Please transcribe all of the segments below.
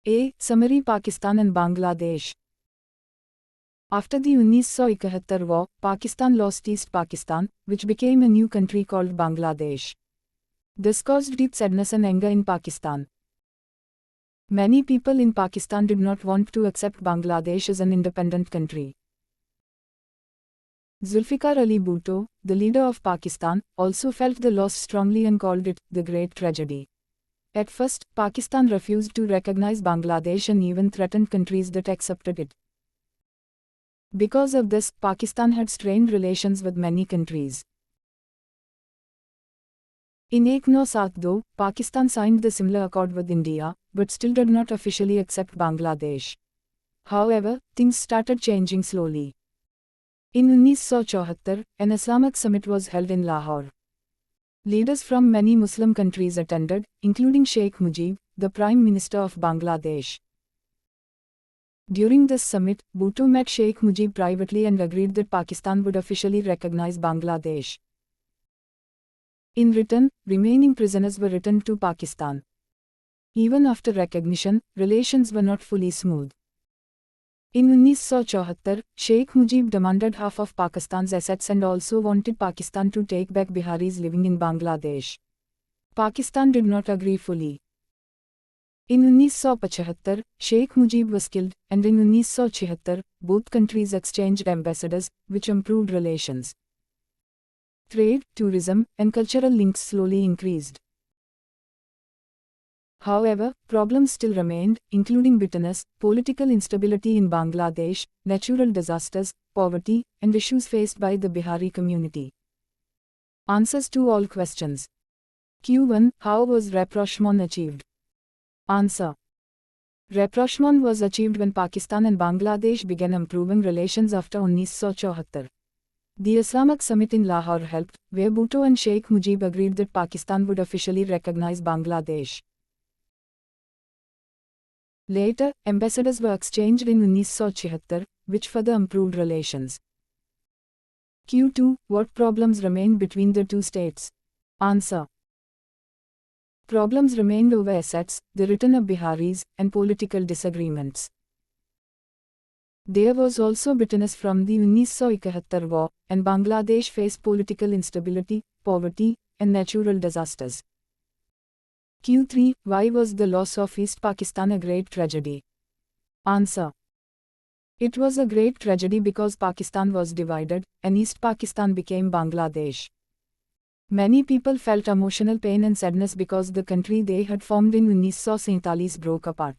A. Summary: Pakistan and Bangladesh. After the 1971 war, Pakistan lost East Pakistan, which became a new country called Bangladesh. This caused deep sadness and anger in Pakistan. Many people in Pakistan did not want to accept Bangladesh as an independent country. Zulfikar Ali Bhutto, the leader of Pakistan, also felt the loss strongly and called it the Great Tragedy. At first, Pakistan refused to recognize Bangladesh and even threatened countries that accepted it. Because of this, Pakistan had strained relations with many countries. In 1972, Pakistan signed the similar accord with India, but still did not officially accept Bangladesh. However, things started changing slowly. In 1974, an Islamic summit was held in Lahore. Leaders from many Muslim countries attended, including Sheikh Mujib, the Prime Minister of Bangladesh. During this summit, Bhutto met Sheikh Mujib privately and agreed that Pakistan would officially recognize Bangladesh. In return, remaining prisoners were returned to Pakistan. Even after recognition, relations were not fully smooth. In 1974, Sheikh Mujib demanded half of Pakistan's assets and also wanted Pakistan to take back Biharis living in Bangladesh. Pakistan did not agree fully. In 1975, Sheikh Mujib was killed, and in 1976, both countries exchanged ambassadors, which improved relations. Trade, tourism, and cultural links slowly increased. However, problems still remained, including bitterness, political instability in Bangladesh, natural disasters, poverty, and issues faced by the Bihari community. Answers to all questions. Q1. How was rapprochement achieved? Answer. Rapprochement was achieved when Pakistan and Bangladesh began improving relations after 1974. The Islamic summit in Lahore helped, where Bhutto and Sheikh Mujib agreed that Pakistan would officially recognize Bangladesh. Later, ambassadors were exchanged in 1974, which further improved relations. Q2. What problems remained between the two states? Answer. Problems remained over assets, the return of Biharis, and political disagreements. There was also bitterness from the 1971 war, and Bangladesh faced political instability, poverty, and natural disasters. Q3. Why was the loss of East Pakistan a great tragedy? Answer. It was a great tragedy because Pakistan was divided, and East Pakistan became Bangladesh. Many people felt emotional pain and sadness because the country they had formed in 1947 broke apart.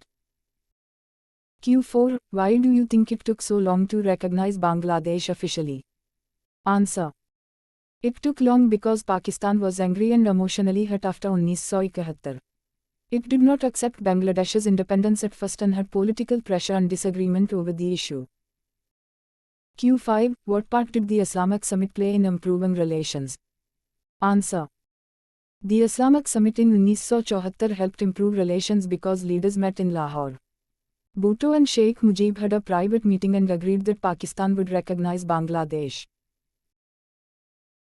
Q4. Why do you think it took so long to recognize Bangladesh officially? Answer. It took long because Pakistan was angry and emotionally hurt after 1971. It did not accept Bangladesh's independence at first and had political pressure and disagreement over the issue. Q5. What part did the Islamic summit play in improving relations? Answer. The Islamic summit in 1974 helped improve relations because leaders met in Lahore. Bhutto and Sheikh Mujib had a private meeting and agreed that Pakistan would recognize Bangladesh.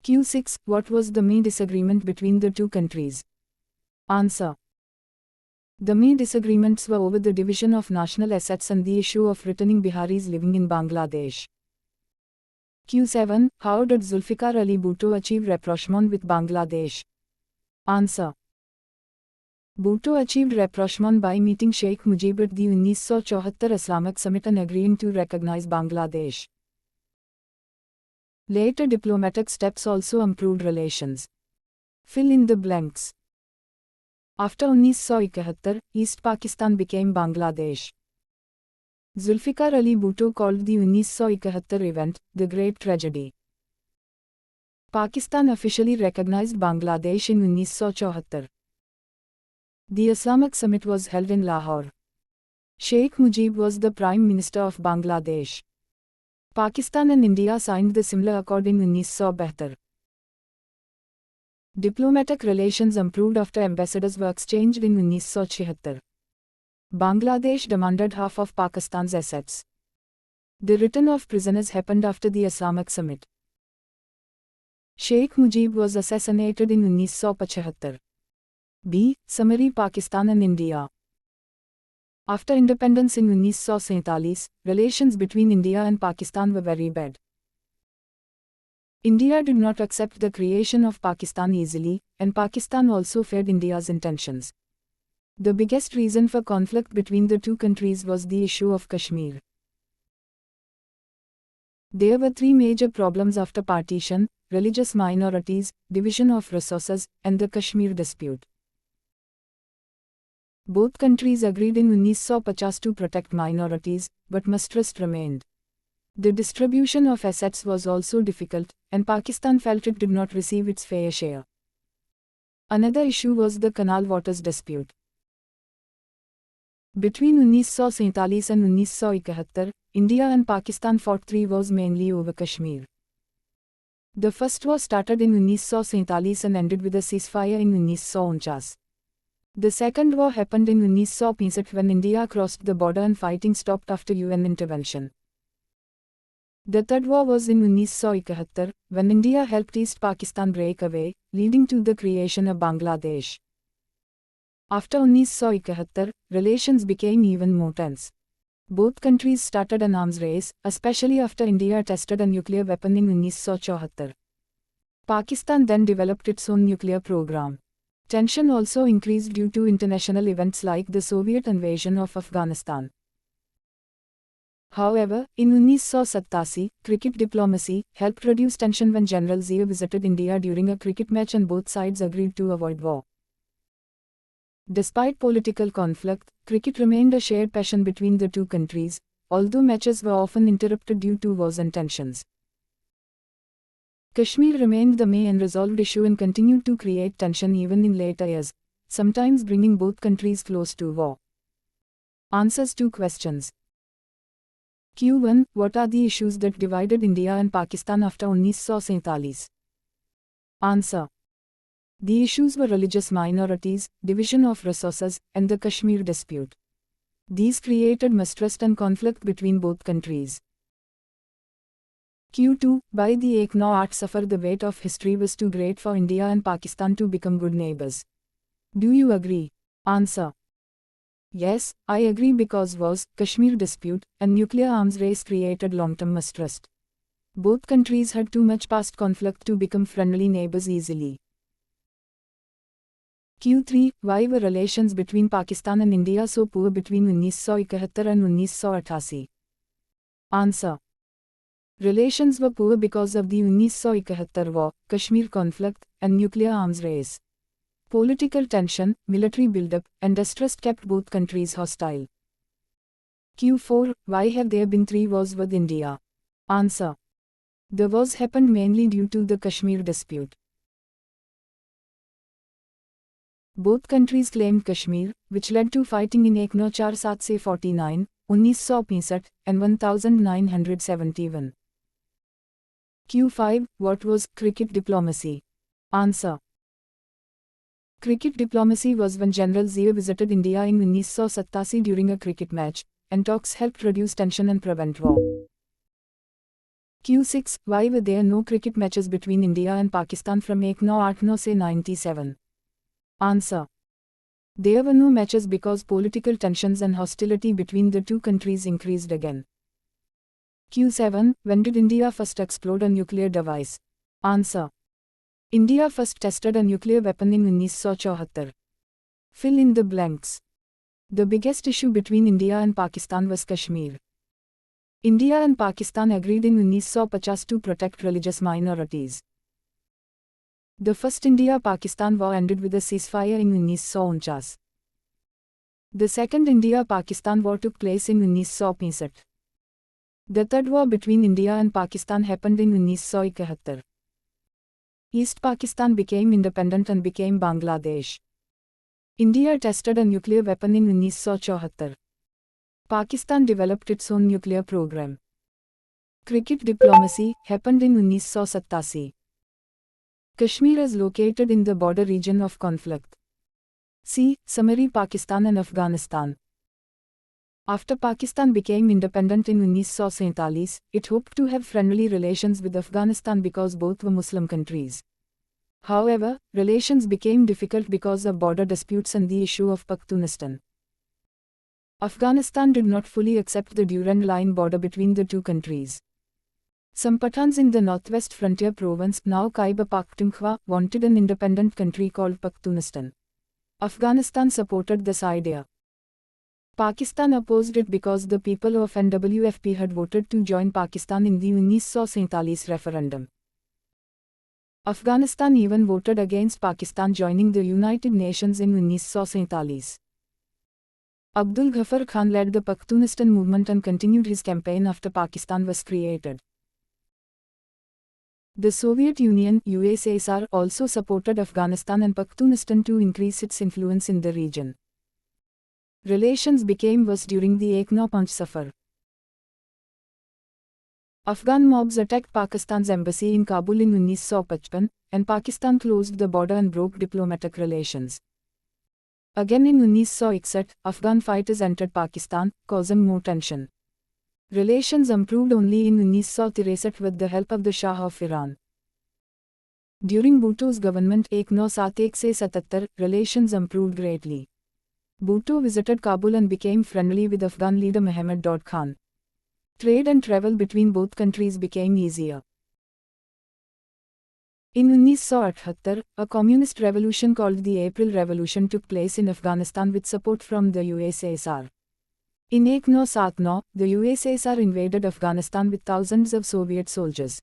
Q6. What was the main disagreement between the two countries? Answer. The main disagreements were over the division of national assets and the issue of returning Biharis living in Bangladesh. Q7. How did Zulfikar Ali Bhutto achieve rapprochement with Bangladesh? Answer. Bhutto achieved rapprochement by meeting Sheikh Mujib at the 1974 Islamic summit and agreeing to recognize Bangladesh. Later diplomatic steps also improved relations. Fill in the blanks. After 1971, East Pakistan became Bangladesh. Zulfikar Ali Bhutto called the 1971 event the Great Tragedy. Pakistan officially recognized Bangladesh in 1974. The Islamic summit was held in Lahore. Sheikh Mujib was the Prime Minister of Bangladesh. Pakistan and India signed the similar accord in 1972. Diplomatic relations improved after ambassadors were exchanged in 1974. Bangladesh demanded half of Pakistan's assets. The return of prisoners happened after the Islamic summit. Sheikh Mujib was assassinated in 1975. B. Summary: Pakistan and India. After independence in 1947, relations between India and Pakistan were very bad. India did not accept the creation of Pakistan easily, and Pakistan also feared India's intentions. The biggest reason for conflict between the two countries was the issue of Kashmir. There were three major problems after partition: religious minorities, division of resources, and the Kashmir dispute. Both countries agreed in 1950 to protect minorities, but mistrust remained. The distribution of assets was also difficult, and Pakistan felt it did not receive its fair share. Another issue was the canal waters dispute. Between 1947 and 1971, India and Pakistan fought three wars mainly over Kashmir. The first war started in 1947 and ended with a ceasefire in 1949. The second war happened in 1965 when India crossed the border and fighting stopped after UN intervention. The third war was in 1971, when India helped East Pakistan break away, leading to the creation of Bangladesh. After 1971, relations became even more tense. Both countries started an arms race, especially after India tested a nuclear weapon in 1974. Pakistan then developed its own nuclear program. Tension also increased due to international events like the Soviet invasion of Afghanistan. However, in 1987, cricket diplomacy helped reduce tension when General Zia visited India during a cricket match and both sides agreed to avoid war. Despite political conflict, cricket remained a shared passion between the two countries, although matches were often interrupted due to wars and tensions. Kashmir remained the main unresolved issue and continued to create tension even in later years, sometimes bringing both countries close to war. Answers to questions. Q1. What are the issues that divided India and Pakistan after 1947? Answer. The issues were religious minorities, division of resources, and the Kashmir dispute. These created mistrust and conflict between both countries. Q2. By the Ek No Aat Safar, the weight of history was too great for India and Pakistan to become good neighbors. Do you agree? Answer. Yes, I agree because wars, Kashmir dispute, and nuclear arms race created long-term mistrust. Both countries had too much past conflict to become friendly neighbors easily. Q3. Why were relations between Pakistan and India so poor between 1971 and 1988? Answer. Relations were poor because of the 1971 war, Kashmir conflict, and nuclear arms race. Political tension, military buildup, and distrust kept both countries hostile. Q4. Why have there been three wars with India? Answer. The wars happened mainly due to the Kashmir dispute. Both countries claimed Kashmir, which led to fighting in 1947-49, 1965, and 1971. Q5. What was cricket diplomacy? Answer. Cricket diplomacy was when General Zia visited India in 1987 during a cricket match, and talks helped reduce tension and prevent war. Q6. Why were there no cricket matches between India and Pakistan from 1997? Answer. There were no matches because political tensions and hostility between the two countries increased again. Q7. When did India first explode a nuclear device? Answer. India first tested a nuclear weapon in 1974. Fill in the blanks. The biggest issue between India and Pakistan was Kashmir. India and Pakistan agreed in 1950 to protect religious minorities. The first India-Pakistan war ended with a ceasefire in 1949. The second India-Pakistan war took place in 1967. The third war between India and Pakistan happened in 1971. East Pakistan became independent and became Bangladesh. India tested a nuclear weapon in 1974. Pakistan developed its own nuclear program. Cricket diplomacy happened in 1987. Kashmir is located in the border region of conflict. See, summary: Pakistan and Afghanistan. After Pakistan became independent in 1947, it hoped to have friendly relations with Afghanistan because both were Muslim countries. However, relations became difficult because of border disputes and the issue of Pakhtunistan. Afghanistan did not fully accept the Durand Line border between the two countries. Some Pathans in the northwest frontier province, now Khyber Pakhtunkhwa, wanted an independent country called Pakhtunistan. Afghanistan supported this idea. Pakistan opposed it because the people of NWFP had voted to join Pakistan in the 1947 referendum. Afghanistan even voted against Pakistan joining the United Nations in 1947. Abdul Ghaffar Khan led the Pakhtunistan movement and continued his campaign after Pakistan was created. The Soviet Union (USSR) also supported Afghanistan and Pakhtunistan to increase its influence in the region. Relations became worse during the Ek-No-Panch Safar. Afghan mobs attacked Pakistan's embassy in Kabul in 1955, and Pakistan closed the border and broke diplomatic relations. Again in 1961, Afghan fighters entered Pakistan, causing more tension. Relations improved only in 1963 with the help of the Shah of Iran. During Bhutto's government Ek-No-71 relations improved greatly. Bhutto visited Kabul and became friendly with Afghan leader Mehmed Daud Khan. Trade and travel between both countries became easier. In 1978, a communist revolution called the April Revolution took place in Afghanistan with support from the USSR. In Ek-No-79, the USSR invaded Afghanistan with thousands of Soviet soldiers.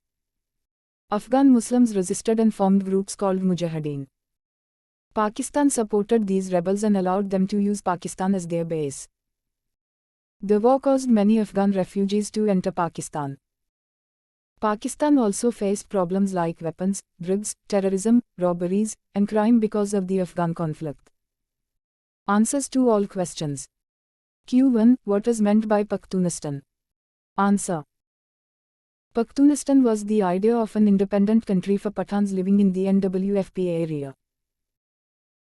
Afghan Muslims resisted and formed groups called Mujahideen. Pakistan supported these rebels and allowed them to use Pakistan as their base. The war caused many Afghan refugees to enter Pakistan. Pakistan also faced problems like weapons, drugs, terrorism, robberies, and crime because of the Afghan conflict. Answers to all questions. Q1. What is meant by Pakhtunistan? Answer. Pakhtunistan was the idea of an independent country for Pathans living in the NWFP area.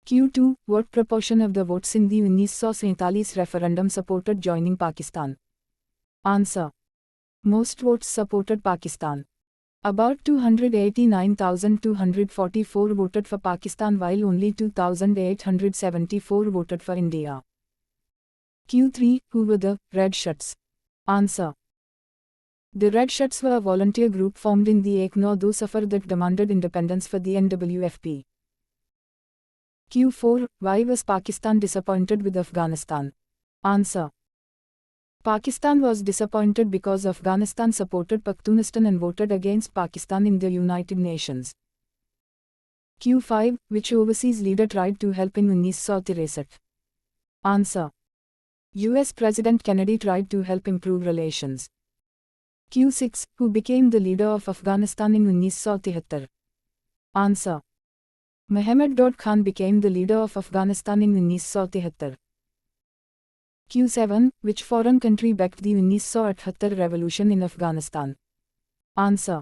Q2. What proportion of the votes in the 1947 referendum supported joining Pakistan? Answer. Most votes supported Pakistan. About 289,244 voted for Pakistan while only 2,874 voted for India. Q3. Who were the Red Shirts? Answer. The Red Shirts were a volunteer group formed in the Ek-No-Do Safar that demanded independence for the NWFP. Q4. Why was Pakistan disappointed with Afghanistan? Answer. Pakistan was disappointed because Afghanistan supported Pakhtunistan and voted against Pakistan in the United Nations. Q5. Which overseas leader tried to help in 1963? Answer. US President Kennedy tried to help improve relations. Q6. Who became the leader of Afghanistan in 1973? Answer. Mehmed Daud Khan became the leader of Afghanistan in 1973. Q7. Which foreign country backed the 1978 revolution in Afghanistan? Answer.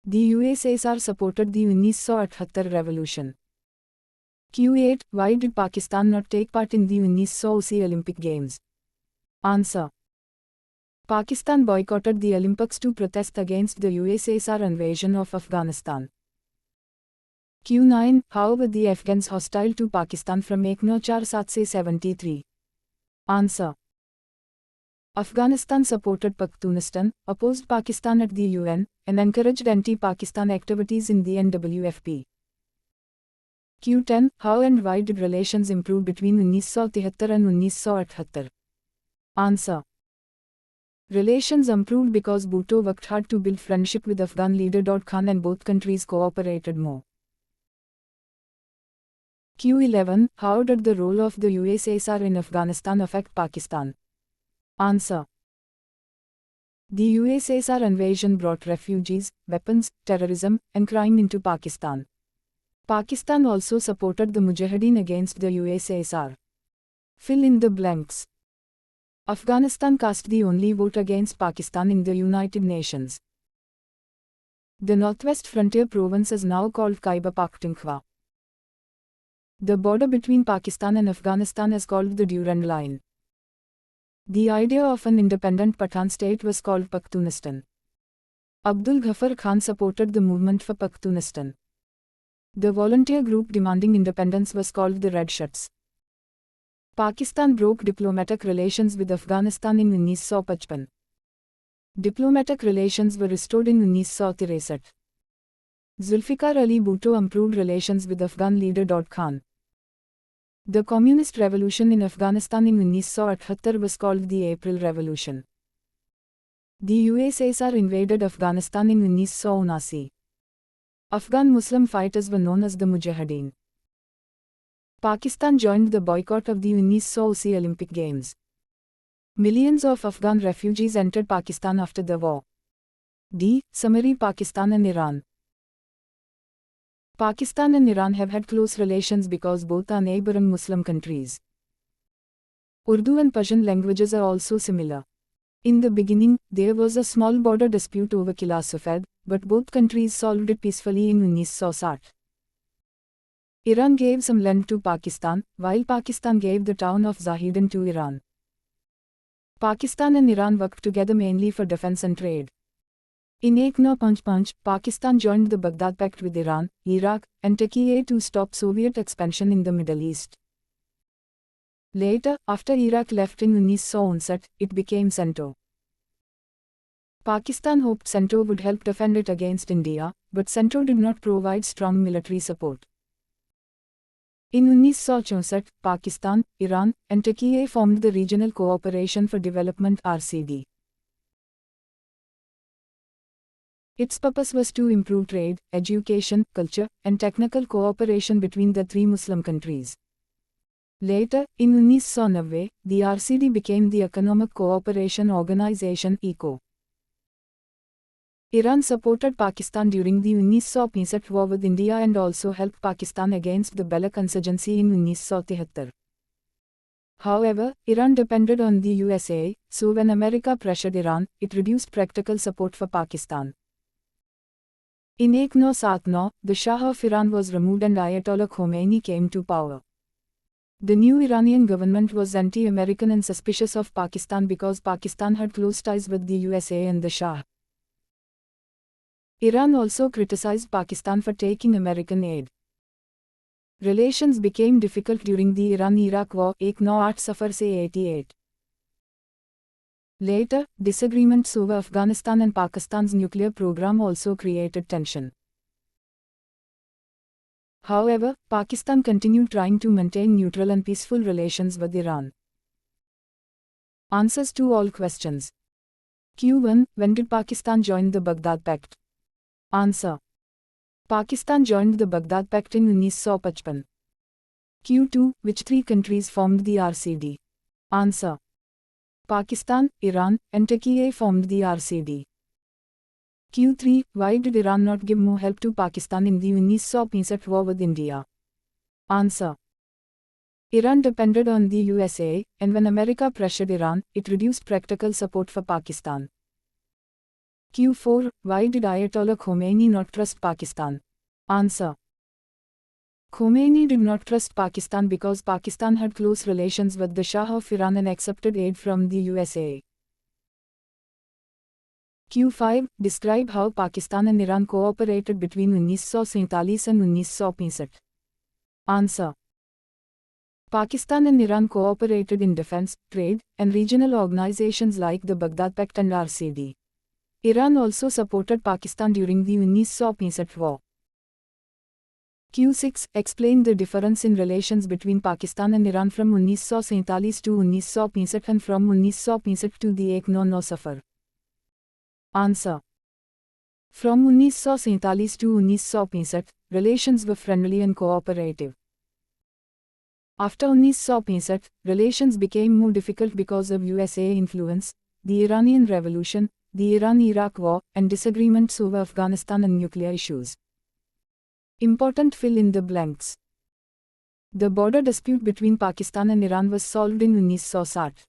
The USSR supported the 1978 revolution. Q8. Why did Pakistan not take part in the 1980 Olympic Games? Answer. Pakistan boycotted the Olympics to protest against the USSR invasion of Afghanistan. Q9. How were the Afghans hostile to Pakistan from Ek-No-47 Answer. Afghanistan supported Pakhtunistan, opposed Pakistan at the UN, and encouraged anti-Pakistan activities in the NWFP. Q10. How and why did relations improve between 1973 and 1978? Answer. Relations improved because Bhutto worked hard to build friendship with Afghan leader Daud Khan and both countries cooperated more. Q11. How did the role of the USSR in Afghanistan affect Pakistan? Answer. The USSR invasion brought refugees, weapons, terrorism, and crime into Pakistan. Pakistan also supported the Mujahideen against the USSR. Fill in the blanks. Afghanistan cast the only vote against Pakistan in the United Nations. The northwest frontier province is now called Khyber Pakhtunkhwa. The border between Pakistan and Afghanistan is called the Durand Line. The idea of an independent Pathan state was called Pakhtunistan. Abdul Ghaffar Khan supported the movement for Pakhtunistan. The volunteer group demanding independence was called the Red Shirts. Pakistan broke diplomatic relations with Afghanistan in 1955. Diplomatic relations were restored in 1963. Zulfikar Ali Bhutto improved relations with Afghan leader Daud Khan. The communist revolution in Afghanistan in 1978 was called the April Revolution. The USSR invaded Afghanistan in 1979. Afghan Muslim fighters were known as the Mujahideen. Pakistan joined the boycott of the 1980 Olympic Games. Millions of Afghan refugees entered Pakistan after the war. Summary: Pakistan and Iran. Pakistan and Iran have had close relations because both are neighboring Muslim countries. Urdu and Persian languages are also similar. In the beginning, there was a small border dispute over Qila Safed, but both countries solved it peacefully in 1960. Iran gave some land to Pakistan, while Pakistan gave the town of Zahedan to Iran. Pakistan and Iran worked together mainly for defense and trade. In 1955, Pakistan joined the Baghdad Pact with Iran, Iraq, and Turkey to stop Soviet expansion in the Middle East. Later, after Iraq left in 1959, it became CENTO. Pakistan hoped CENTO would help defend it against India, but CENTO did not provide strong military support. In 1964, Pakistan, Iran, and Turkey formed the Regional Cooperation for Development (RCD). Its purpose was to improve trade, education, culture, and technical cooperation between the three Muslim countries. Later, in 1990, the RCD became the Economic Cooperation Organization (ECO). Iran supported Pakistan during the 1965 war with India and also helped Pakistan against the Baloch insurgency in 1973. However, Iran depended on the USA, so when America pressured Iran, it reduced practical support for Pakistan. In 1979, the Shah of Iran was removed and Ayatollah Khomeini came to power. The new Iranian government was anti-American and suspicious of Pakistan because Pakistan had close ties with the USA and the Shah. Iran also criticized Pakistan for taking American aid. Relations became difficult during the Iran-Iraq War 1988. Later, disagreements over Afghanistan and Pakistan's nuclear program also created tension. However, Pakistan continued trying to maintain neutral and peaceful relations with Iran. Answers to all questions. Q1. When did Pakistan join the Baghdad Pact? Answer. Pakistan joined the Baghdad Pact in 1955. Q2. Which three countries formed the RCD? Answer. Pakistan, Iran, and Turkey formed the RCD. Q3. Why did Iran not give more help to Pakistan in the 1965 war with India? Answer. Iran depended on the USA, and when America pressured Iran, it reduced practical support for Pakistan. Q4. Why did Ayatollah Khomeini not trust Pakistan? Answer. Khomeini did not trust Pakistan because Pakistan had close relations with the Shah of Iran and accepted aid from the USA. Q5. Describe how Pakistan and Iran cooperated between 1947 and 1965. Answer. Pakistan and Iran cooperated in defense, trade, and regional organizations like the Baghdad Pact and RCD. Iran also supported Pakistan during the 1965 war. Q6. Explain the difference in relations between Pakistan and Iran from 1947 to 1965 and from 1965 to the 1990. Answer. From 1947 to 1965, relations were friendly and cooperative. After 1965, relations became more difficult because of USA influence, the Iranian Revolution, the Iran-Iraq War, and disagreements over Afghanistan and nuclear issues. Important fill in the blanks. The border dispute between Pakistan and Iran was solved in 1960.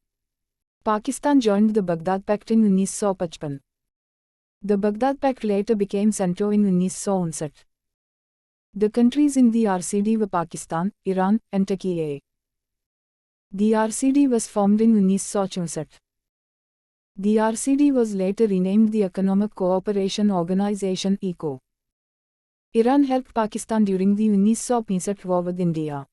Pakistan joined the Baghdad Pact in 1955. The Baghdad Pact later became CENTO in 1959. The countries in the RCD were Pakistan, Iran, and Turkey. The RCD was formed in 1964. The RCD was later renamed the Economic Cooperation Organization (ECO). Iran helped Pakistan during the 1965 war with India.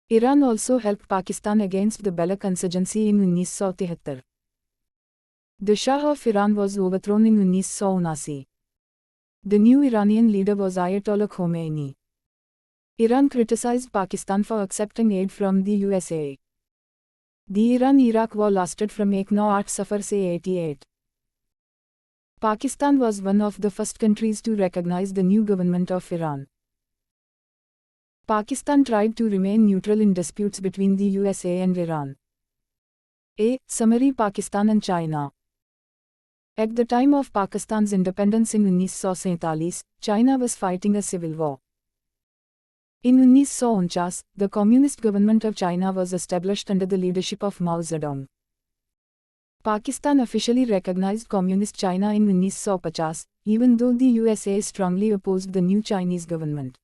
Iran also helped Pakistan against the Baloch insurgency in 1973. The Shah of Iran was overthrown in 1979. The new Iranian leader was Ayatollah Khomeini. Iran criticized Pakistan for accepting aid from the USA. The Iran-Iraq war lasted from 1 Safar se 88. Pakistan was one of the first countries to recognize the new government of Iran. Pakistan tried to remain neutral in disputes between the USA and Iran. Summary: Pakistan and China. At the time of Pakistan's independence in 1947, China was fighting a civil war. In 1949, the Communist government of China was established under the leadership of Mao Zedong. Pakistan officially recognized Communist China in 1950, even though the USA strongly opposed the new Chinese government.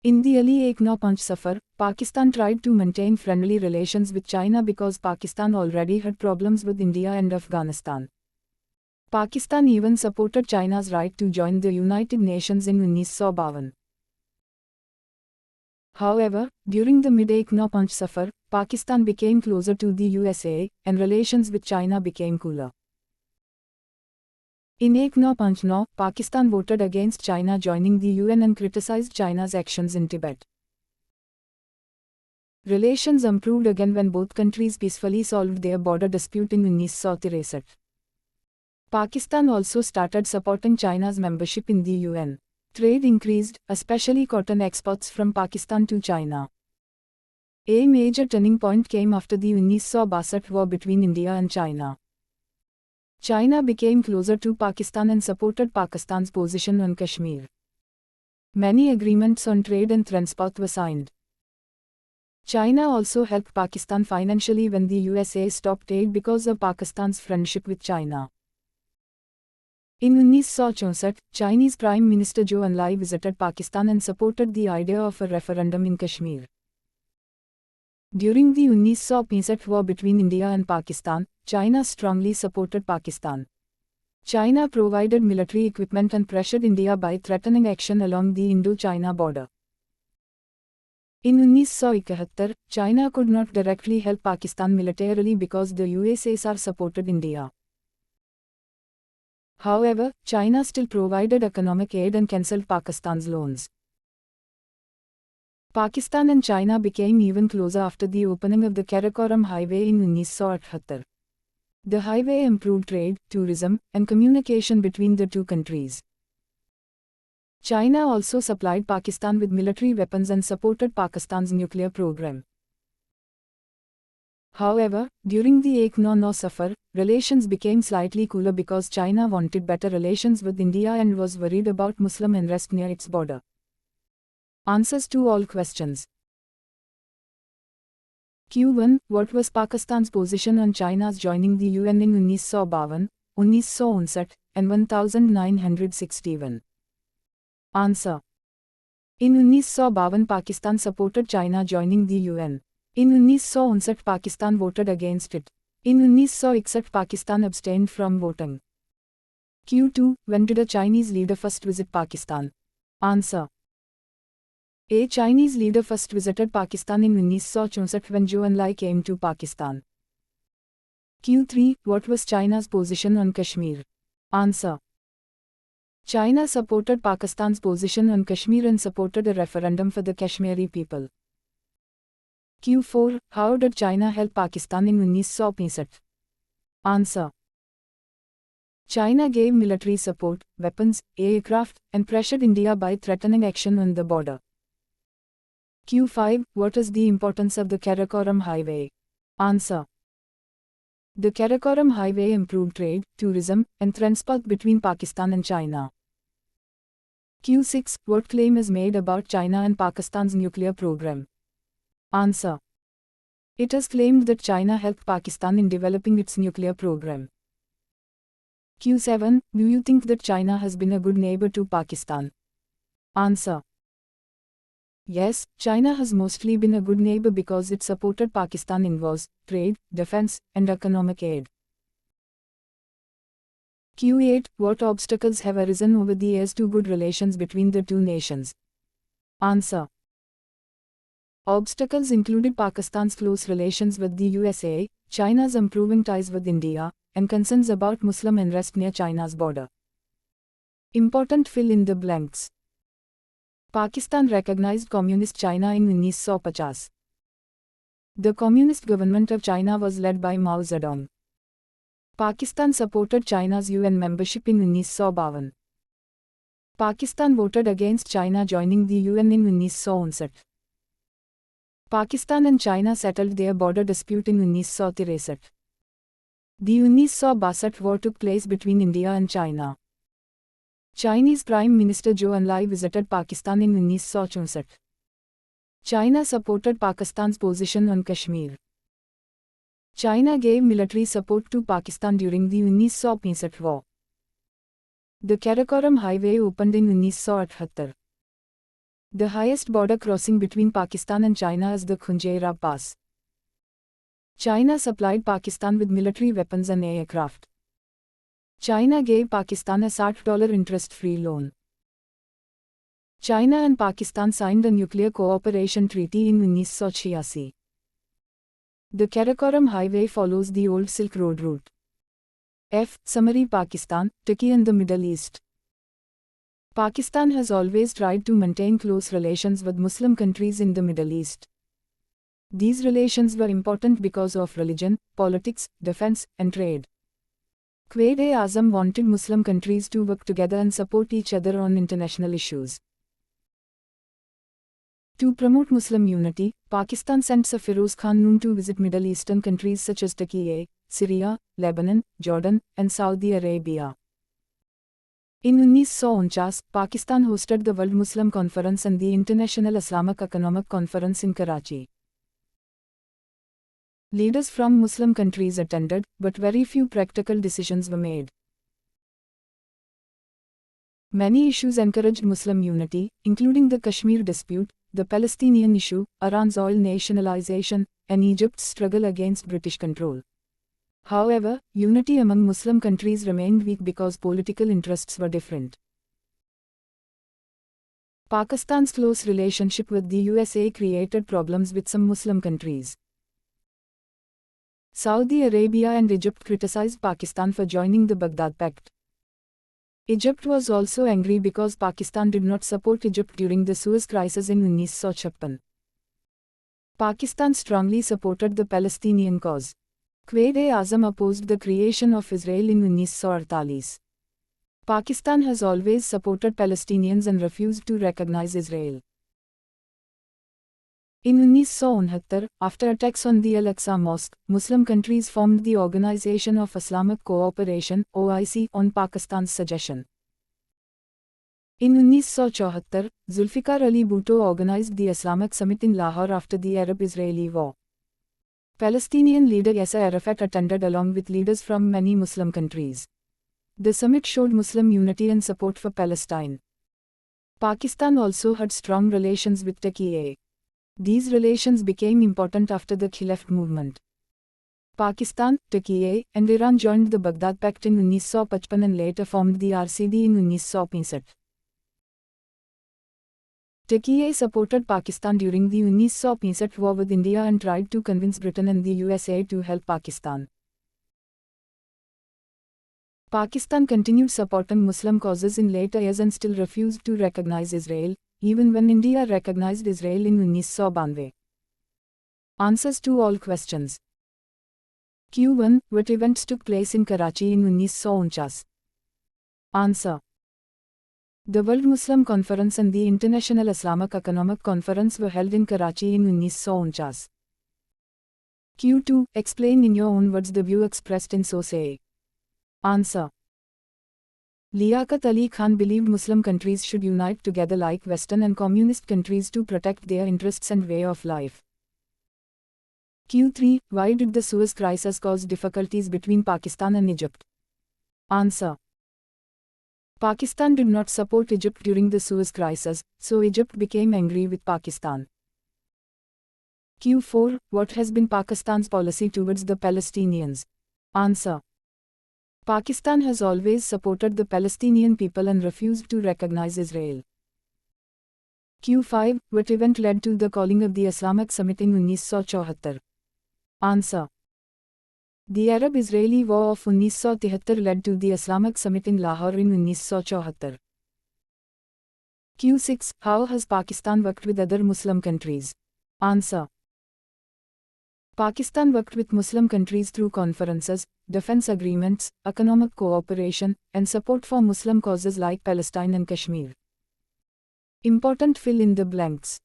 In the early 1 Safar, Pakistan tried to maintain friendly relations with China because Pakistan already had problems with India and Afghanistan. Pakistan even supported China's right to join the United Nations in 1952. However, during the mid-1 Safar, Pakistan became closer to the USA, and relations with China became cooler. In 1 Pakistan voted against China joining the UN and criticized China's actions in Tibet. Relations improved again when both countries peacefully solved their border dispute in 1963. Pakistan also started supporting China's membership in the UN. Trade increased, especially cotton exports from Pakistan to China. A major turning point came after the 1962 war between India and China. China became closer to Pakistan and supported Pakistan's position on Kashmir. Many agreements on trade and transport were signed. China also helped Pakistan financially when the USA stopped aid because of Pakistan's friendship with China. In 1964, Chinese Prime Minister Zhou Enlai visited Pakistan and supported the idea of a referendum in Kashmir. During the 1965 war between India and Pakistan, China strongly supported Pakistan. China provided military equipment and pressured India by threatening action along the Indo-China border. In 1971, China could not directly help Pakistan militarily because the USSR supported India. However, China still provided economic aid and cancelled Pakistan's loans. Pakistan and China became even closer after the opening of the Karakoram Highway in 1978. The highway improved trade, tourism, and communication between the two countries. China also supplied Pakistan with military weapons and supported Pakistan's nuclear program. However, during the 1 Safar, relations became slightly cooler because China wanted better relations with India and was worried about Muslim unrest near its border. Answers to all questions. Q1. What was Pakistan's position on China's joining the UN in 1952, 1959 and 1961? Answer. In 1952 Pakistan supported China joining the UN. In 1959 Pakistan voted against it. In 1961 Pakistan abstained from voting. Q2. When did a Chinese leader first visit Pakistan? Answer. A Chinese leader first visited Pakistan in 1964 when Zhou Enlai came to Pakistan. Q3. What was China's position on Kashmir? Answer. China supported Pakistan's position on Kashmir and supported a referendum for the Kashmiri people. Q4. How did China help Pakistan in 1967? Answer. China gave military support, weapons, aircraft, and pressured India by threatening action on the border. Q5. What is the importance of the Karakoram Highway? Answer. The Karakoram Highway improved trade, tourism, and transport between Pakistan and China. Q6. What claim is made about China and Pakistan's nuclear program? Answer. It is claimed that China helped Pakistan in developing its nuclear program. Q7. Do you think that China has been a good neighbor to Pakistan? Answer. Yes, China has mostly been a good neighbor because it supported Pakistan in wars, trade, defense, and economic aid. Q8. What obstacles have arisen over the years to good relations between the two nations? Answer. Obstacles included Pakistan's close relations with the USA, China's improving ties with India, and concerns about Muslim unrest near China's border. Important fill in the blanks. Pakistan recognized Communist China in 1950. The Communist government of China was led by Mao Zedong. Pakistan supported China's UN membership in 1952. Pakistan voted against China joining the UN in 1959. Pakistan and China settled their border dispute in 1963. The 1962 war took place between India and China. Chinese Prime Minister Zhou Enlai visited Pakistan in 1964. China supported Pakistan's position on Kashmir. China gave military support to Pakistan during the 1965 war. The Karakoram Highway opened in 1978. The highest border crossing between Pakistan and China is the Khunjera Pass. China supplied Pakistan with military weapons and aircraft. China gave Pakistan a $60 interest-free loan. China and Pakistan signed a nuclear cooperation treaty in 1986. The Karakoram Highway follows the old Silk Road route. Summary: Pakistan, Turkey and the Middle East. Pakistan has always tried to maintain close relations with Muslim countries in the Middle East. These relations were important because of religion, politics, defense, and trade. Quaid-e-Azam wanted Muslim countries to work together and support each other on international issues. To promote Muslim unity, Pakistan sent Sir Firoz Khan Noon to visit Middle Eastern countries such as Turkey, Syria, Lebanon, Jordan, and Saudi Arabia. In 1949, Pakistan hosted the World Muslim Conference and the International Islamic Economic Conference in Karachi. Leaders from Muslim countries attended, but very few practical decisions were made. Many issues encouraged Muslim unity, including the Kashmir dispute, the Palestinian issue, Iran's oil nationalization, and Egypt's struggle against British control. However, unity among Muslim countries remained weak because political interests were different. Pakistan's close relationship with the USA created problems with some Muslim countries. Saudi Arabia and Egypt criticized Pakistan for joining the Baghdad Pact. Egypt was also angry because Pakistan did not support Egypt during the Suez Crisis in 1956. Pakistan strongly supported the Palestinian cause. Quaid-e-Azam opposed the creation of Israel in 1948. Pakistan has always supported Palestinians and refused to recognize Israel. In 1969, after attacks on the Al-Aqsa Mosque, Muslim countries formed the Organization of Islamic Cooperation (OIC) on Pakistan's suggestion. In 1974, Zulfikar Ali Bhutto organized the Islamic Summit in Lahore after the Arab-Israeli War. Palestinian leader Yasser Arafat attended along with leaders from many Muslim countries. The summit showed Muslim unity and support for Palestine. Pakistan also had strong relations with Turkey. These relations became important after the Khilafat movement. Pakistan, Turkey, and Iran joined the Baghdad Pact in 1955 and later formed the RCD in 1965. Turkey supported Pakistan during the 1965 war with India and tried to convince Britain and the USA to help Pakistan. Pakistan continued supporting Muslim causes in later years and still refused to recognize Israel, even when India recognized Israel in 1992. Answers to all questions. Q1. What events took place in Karachi in 1949? Answer. The World Muslim Conference and the International Islamic Economic Conference were held in Karachi in 1949. Q2. Explain in your own words the view expressed in So Say. Answer. Liaquat Ali Khan believed Muslim countries should unite together like Western and Communist countries to protect their interests and way of life. Q3. Why did the Suez Crisis cause difficulties between Pakistan and Egypt? Answer. Pakistan did not support Egypt during the Suez Crisis, so Egypt became angry with Pakistan. Q4. What has been Pakistan's policy towards the Palestinians? Answer. Pakistan has always supported the Palestinian people and refused to recognize Israel. Q5. What event led to the calling of the Islamic Summit in 1974? Answer. The Arab-Israeli War of 1973 led to the Islamic Summit in Lahore in 1974. Q6. How has Pakistan worked with other Muslim countries? Answer. Pakistan worked with Muslim countries through conferences, defense agreements, economic cooperation, and support for Muslim causes like Palestine and Kashmir. Important fill in the blanks.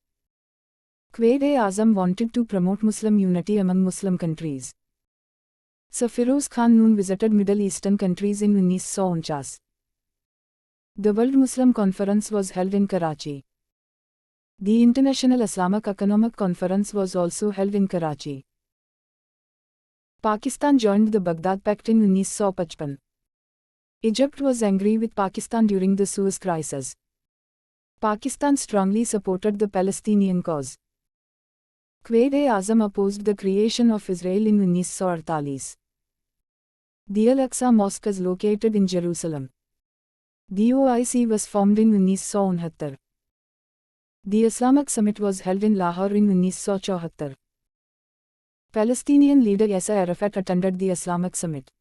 Quaid-e-Azam wanted to promote Muslim unity among Muslim countries. Sir Firoz Khan Noon visited Middle Eastern countries in 1949. The World Muslim Conference was held in Karachi. The International Islamic Economic Conference was also held in Karachi. Pakistan joined the Baghdad Pact in 1955. Egypt was angry with Pakistan during the Suez Crisis. Pakistan strongly supported the Palestinian cause. Quaid-e-Azam opposed the creation of Israel in 1948. The Al-Aqsa Mosque is located in Jerusalem. The OIC was formed in 1969. The Islamic Summit was held in Lahore in 1974. Palestinian leader Yasser Arafat attended the Islamic Summit.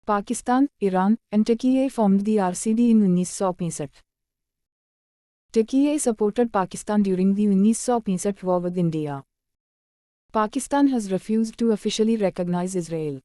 Pakistan, Iran, and Turkey formed the RCD in 1965. Turkey supported Pakistan during the 1965 war with India. Pakistan has refused to officially recognize Israel.